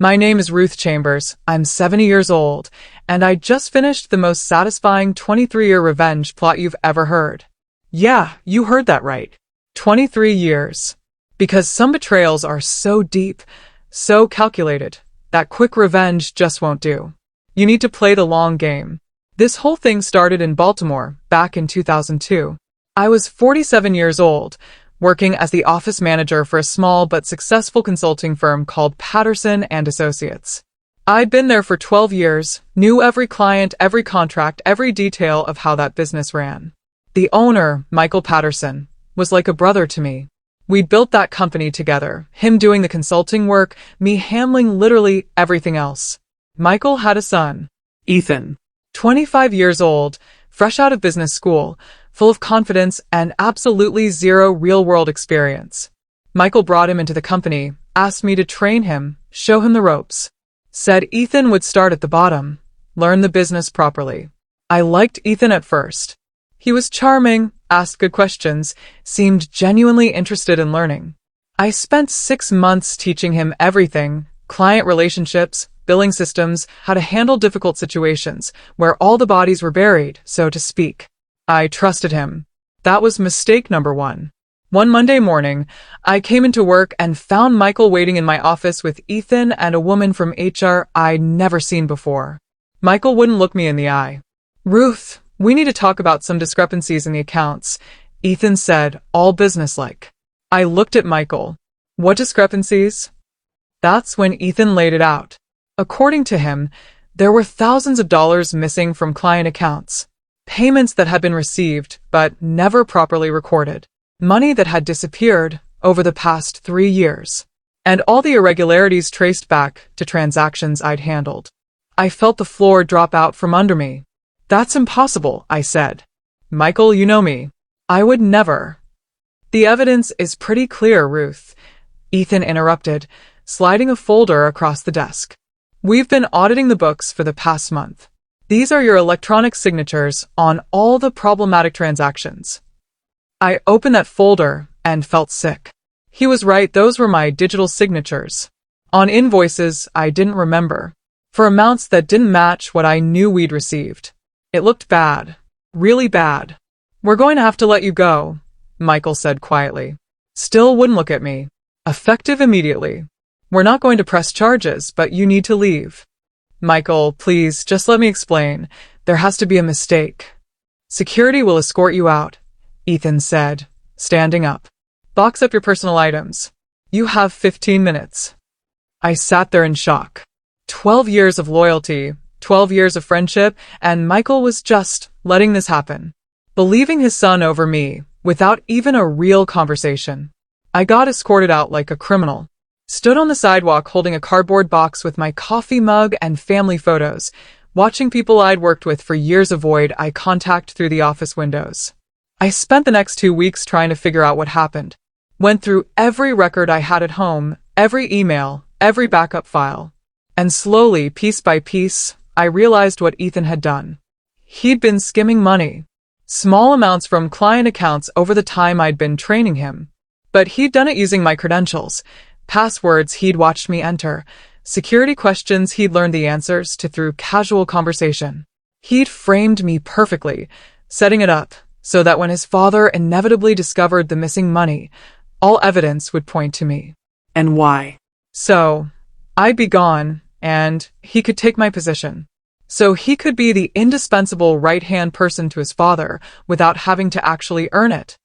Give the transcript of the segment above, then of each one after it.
My name is Ruth Chambers. I'm 70 years old, and I just finished the most satisfying 23-year revenge plot you've ever heard. Yeah, you heard that right. 23 years. Because some betrayals are so deep, so calculated, that quick revenge just won't do. You need to play the long game. This whole thing started in Baltimore, back in 2002. I was 47 years old, working as the office manager for a small but successful consulting firm called Patterson and Associates. I'd been there for 12 years, knew every client, every contract, every detail of how that business ran. The owner, Michael Patterson, was like a brother to me. We'd built that company together, him doing the consulting work, me handling literally everything else. Michael had a son, Ethan, 25 years old, fresh out of business school, full of confidence and absolutely zero real-world experience. Michael brought him into the company, asked me to train him, show him the ropes. Said Ethan would start at the bottom, learn the business properly. I liked Ethan at first. He was charming, asked good questions, seemed genuinely interested in learning. I spent 6 months teaching him everything: client relationships, billing systems, how to handle difficult situations, where all the bodies were buried, so to speak. I trusted him. That was mistake number 1. One Monday morning, I came into work and found Michael waiting in my office with Ethan and a woman from HR I'd never seen before. Michael wouldn't look me in the eye. "Ruth, we need to talk about some discrepancies in the accounts," Ethan said, all businesslike. I looked at Michael. "What discrepancies?" That's when Ethan laid it out. According to him, there were thousands of dollars missing from client accounts. Payments that had been received, but never properly recorded. Money that had disappeared over the past 3 years. And all the irregularities traced back to transactions I'd handled. I felt the floor drop out from under me. "That's impossible," I said. "Michael, you know me. I would never." "The evidence is pretty clear, Ruth," Ethan interrupted, sliding a folder across the desk. "We've been auditing the books for the past month. These are your electronic signatures on all the problematic transactions." I opened that folder and felt sick. He was right, those were my digital signatures. On invoices I didn't remember, for amounts that didn't match what I knew we'd received. It looked bad. Really bad. "We're going to have to let you go," Michael said quietly. Still wouldn't look at me. "Effective immediately. We're not going to press charges, but you need to leave." "Michael, please, just let me explain. There has to be a mistake." "Security will escort you out," Ethan said, standing up. "Box up your personal items. You have 15 minutes. I sat there in shock. 12 years of loyalty, 12 years of friendship, and Michael was just letting this happen. Believing his son over me, without even a real conversation. I got escorted out like a criminal. Stood on the sidewalk holding a cardboard box with my coffee mug and family photos, watching people I'd worked with for years avoid eye contact through the office windows. I spent the next 2 weeks trying to figure out what happened. Went through every record I had at home, every email, every backup file. And slowly, piece by piece, I realized what Ethan had done. He'd been skimming money. Small amounts from client accounts over the time I'd been training him. But he'd done it using my credentials. Passwords he'd watched me enter, security questions he'd learned the answers to through casual conversation. He'd framed me perfectly, setting it up so that when his father inevitably discovered the missing money, all evidence would point to me. And why? So, I'd be gone, and he could take my position. So he could be the indispensable right-hand person to his father without having to actually earn it.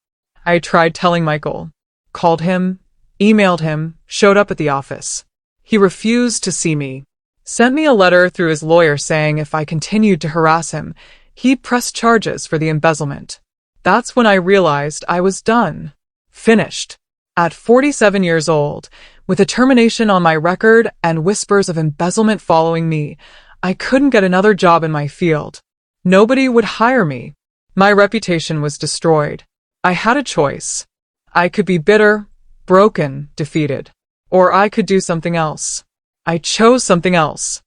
I tried telling Michael. Called him, emailed him, showed up at the office. He refused to see me. Sent me a letter through his lawyer saying if I continued to harass him, he'd press charges for the embezzlement. That's when I realized I was done. Finished. At 47 years old, with a termination on my record and whispers of embezzlement following me, I couldn't get another job in my field. Nobody would hire me. My reputation was destroyed. I had a choice. I could be bitter, broken, defeated. Or I could do something else. I chose something else.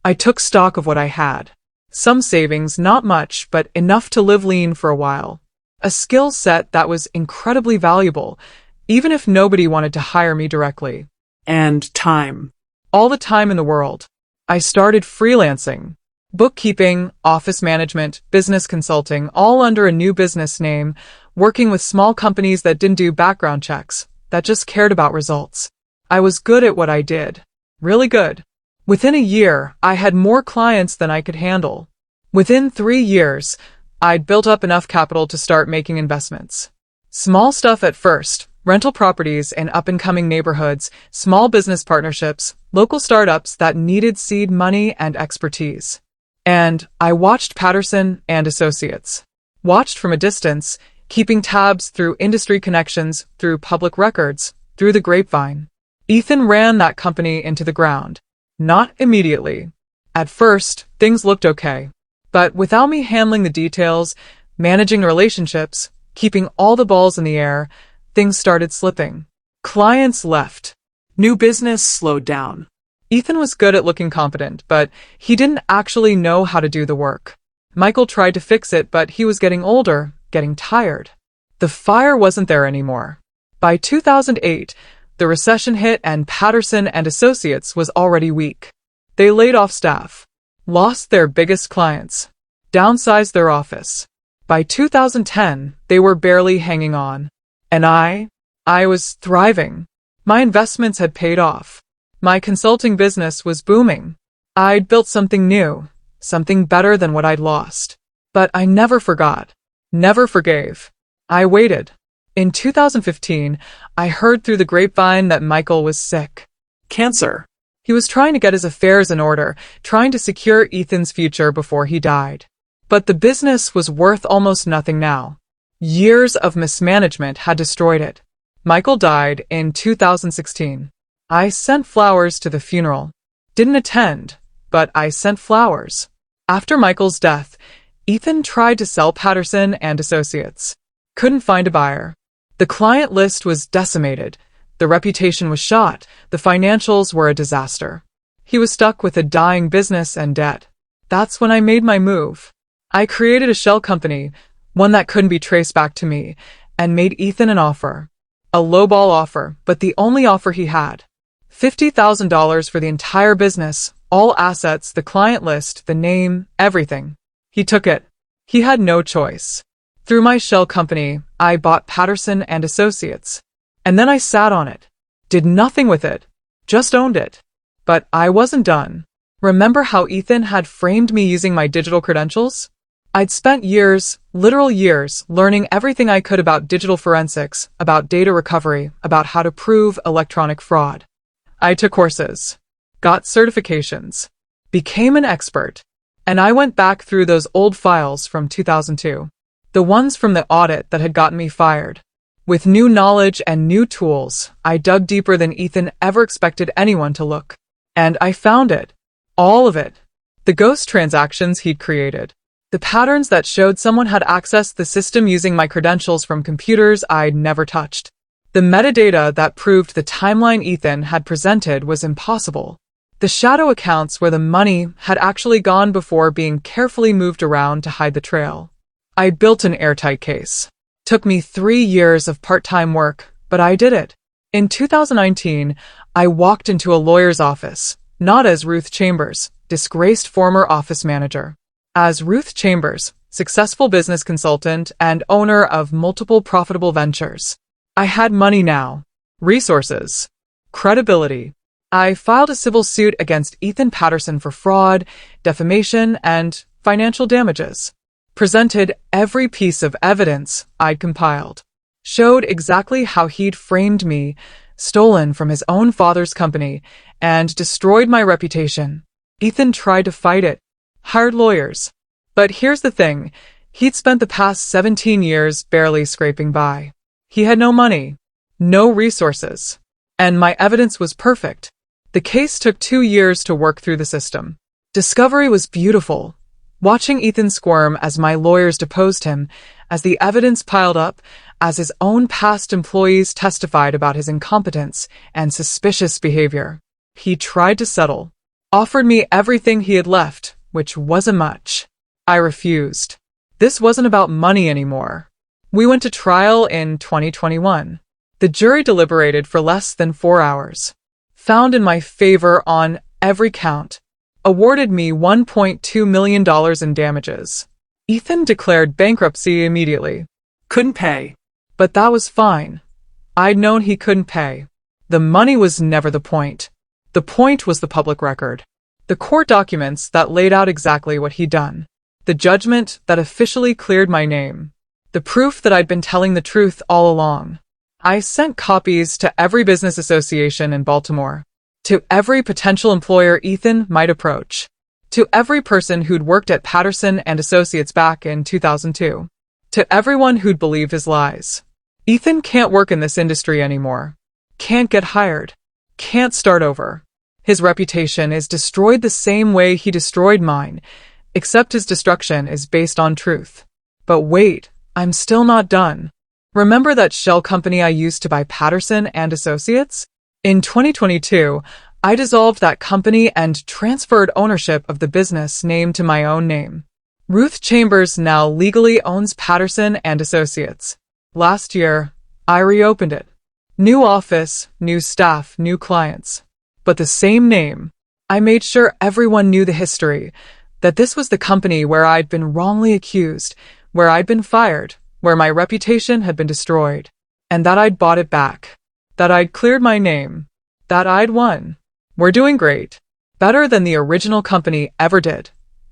I took stock of what I had. Some savings, not much, but enough to live lean for a while. A skill set that was incredibly valuable, even if nobody wanted to hire me directly. And time. All the time in the world. I started freelancing. Bookkeeping, office management, business consulting, all under a new business name, working with small companies that didn't do background checks, that just cared about results. I was good at what I did. Really good. Within a year, I had more clients than I could handle. Within 3 years, I'd built up enough capital to start making investments. Small stuff at first, rental properties in up-and-coming neighborhoods, small business partnerships, local startups that needed seed money and expertise. And I watched Patterson and Associates. Watched from a distance, keeping tabs through industry connections, through public records, through the grapevine. Ethan ran that company into the ground. Not immediately. At first, things looked okay. But without me handling the details, managing relationships, keeping all the balls in the air, things started slipping. Clients left. New business slowed down. Ethan was good at looking competent, but he didn't actually know how to do the work. Michael tried to fix it, but he was getting older, getting tired. The fire wasn't there anymore. By 2008, the recession hit and Patterson and Associates was already weak. They laid off staff, lost their biggest clients, downsized their office. By 2010, they were barely hanging on. And I was thriving. My investments had paid off. My consulting business was booming. I'd built something new, something better than what I'd lost. But I never forgot, never forgave. I waited. In 2015, I heard through the grapevine that Michael was sick. Cancer. He was trying to get his affairs in order, trying to secure Ethan's future before he died. But the business was worth almost nothing now. Years of mismanagement had destroyed it. Michael died in 2016. I sent flowers to the funeral. Didn't attend, but I sent flowers. After Michael's death, Ethan tried to sell Patterson and Associates. Couldn't find a buyer. The client list was decimated. The reputation was shot. The financials were a disaster. He was stuck with a dying business and debt. That's when I made my move. I created a shell company, one that couldn't be traced back to me, and made Ethan an offer. A lowball offer, but the only offer he had. $50,000 for the entire business, all assets, the client list, the name, everything. He took it. He had no choice. Through my shell company, I bought Patterson and Associates. And then I sat on it. Did nothing with it. Just owned it. But I wasn't done. Remember how Ethan had framed me using my digital credentials? I'd spent years, literal years, learning everything I could about digital forensics, about data recovery, about how to prove electronic fraud. I took courses, got certifications, became an expert, and I went back through those old files from 2002, the ones from the audit that had gotten me fired. With new knowledge and new tools, I dug deeper than Ethan ever expected anyone to look. And I found it. All of it. The ghost transactions he'd created. The patterns that showed someone had accessed the system using my credentials from computers I'd never touched. The metadata that proved the timeline Ethan had presented was impossible. The shadow accounts where the money had actually gone before being carefully moved around to hide the trail. I built an airtight case. Took me 3 years of part-time work, but I did it. In 2019, I walked into a lawyer's office, not as Ruth Chambers, disgraced former office manager. As Ruth Chambers, successful business consultant and owner of multiple profitable ventures. I had money now, resources, credibility. I filed a civil suit against Ethan Patterson for fraud, defamation, and financial damages. Presented every piece of evidence I'd compiled. Showed exactly how he'd framed me, stolen from his own father's company, and destroyed my reputation. Ethan tried to fight it, hired lawyers. But here's the thing, he'd spent the past 17 years barely scraping by. He had no money, no resources, and my evidence was perfect. The case took 2 years to work through the system. Discovery was beautiful. Watching Ethan squirm as my lawyers deposed him, as the evidence piled up, as his own past employees testified about his incompetence and suspicious behavior. He tried to settle, offered me everything he had left, which wasn't much. I refused. This wasn't about money anymore. We went to trial in 2021. The jury deliberated for less than 4 hours. found in my favor on every count, awarded me $1.2 million in damages. Ethan declared bankruptcy immediately. Couldn't pay. But that was fine. I'd known he couldn't pay. The money was never the point. The point was the public record. The court documents that laid out exactly what he'd done. The judgment that officially cleared my name. The proof that I'd been telling the truth all along. I sent copies to every business association in Baltimore. To every potential employer Ethan might approach. To every person who'd worked at Patterson and Associates back in 2002. To everyone who'd believed his lies. Ethan can't work in this industry anymore. Can't get hired. Can't start over. His reputation is destroyed the same way he destroyed mine, except his destruction is based on truth. But wait, I'm still not done. Remember that shell company I used to buy Patterson and Associates? In 2022, I dissolved that company and transferred ownership of the business name to my own name. Ruth Chambers now legally owns Patterson and Associates. Last year, I reopened it. New office, new staff, new clients. But the same name. I made sure everyone knew the history, that this was the company where I'd been wrongly accused, where I'd been fired, where my reputation had been destroyed, and that I'd bought it back, that I'd cleared my name, that I'd won. We're doing great. Better than the original company ever did,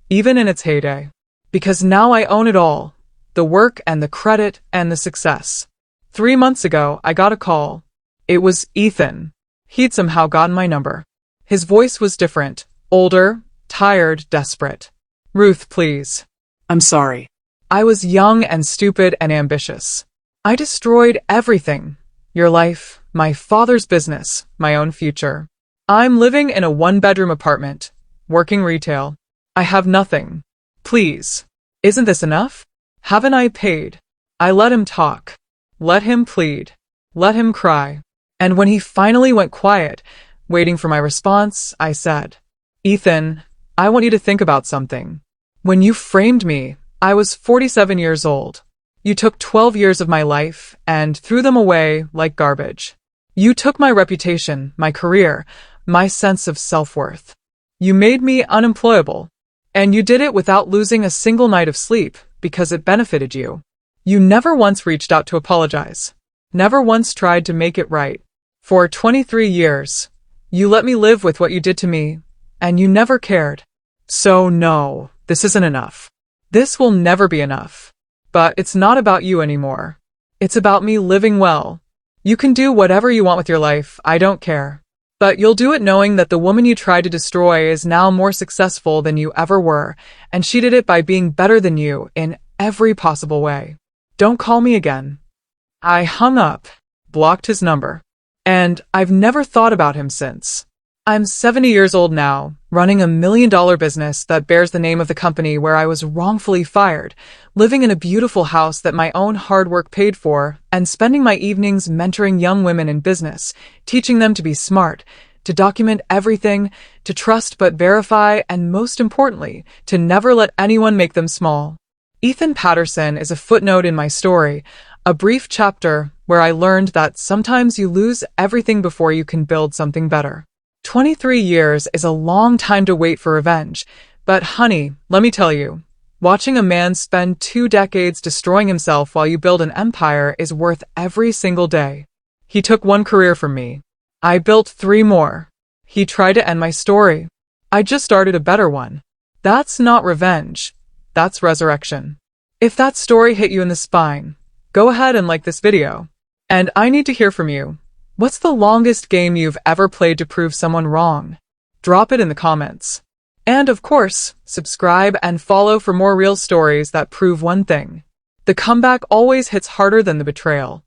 even in its heyday. Because now I own it all, the work and the credit and the success. 3 months ago, I got a call. It was Ethan. He'd somehow gotten my number. His voice was different, older, tired, desperate. Ruth, please. I'm sorry. I was young and stupid and ambitious. I destroyed everything. Your life, my father's business, my own future. I'm living in a one-bedroom apartment, working retail. I have nothing. Please. Isn't this enough? Haven't I paid? I let him talk. Let him plead. Let him cry. And when he finally went quiet, waiting for my response, I said, Ethan, I want you to think about something. When you framed me, I was 47 years old. You took 12 years of my life and threw them away like garbage. You took my reputation, my career, my sense of self-worth. You made me unemployable. And you did it without losing a single night of sleep because it benefited you. You never once reached out to apologize. Never once tried to make it right. For 23 years, you let me live with what you did to me, and you never cared. So no, this isn't enough. This will never be enough. But it's not about you anymore. It's about me living well. You can do whatever you want with your life, I don't care. But you'll do it knowing that the woman you tried to destroy is now more successful than you ever were, and she did it by being better than you in every possible way. Don't call me again. I hung up, blocked his number. And I've never thought about him since. I'm 70 years old now, running a $1 million business that bears the name of the company where I was wrongfully fired, living in a beautiful house that my own hard work paid for, and spending my evenings mentoring young women in business, teaching them to be smart, to document everything, to trust but verify, and most importantly, to never let anyone make them small. Ethan Patterson is a footnote in my story, a brief chapter where I learned that sometimes you lose everything before you can build something better. 23 years is a long time to wait for revenge, but honey, let me tell you, watching a man spend 2 decades destroying himself while you build an empire is worth every single day. He took 1 career from me. I built 3 more. He tried to end my story. I just started a better one. That's not revenge. That's resurrection. If that story hit you in the spine, go ahead and like this video. And I need to hear from you. What's the longest game you've ever played to prove someone wrong? Drop it in the comments. And of course, subscribe and follow for more real stories that prove one thing. The comeback always hits harder than the betrayal.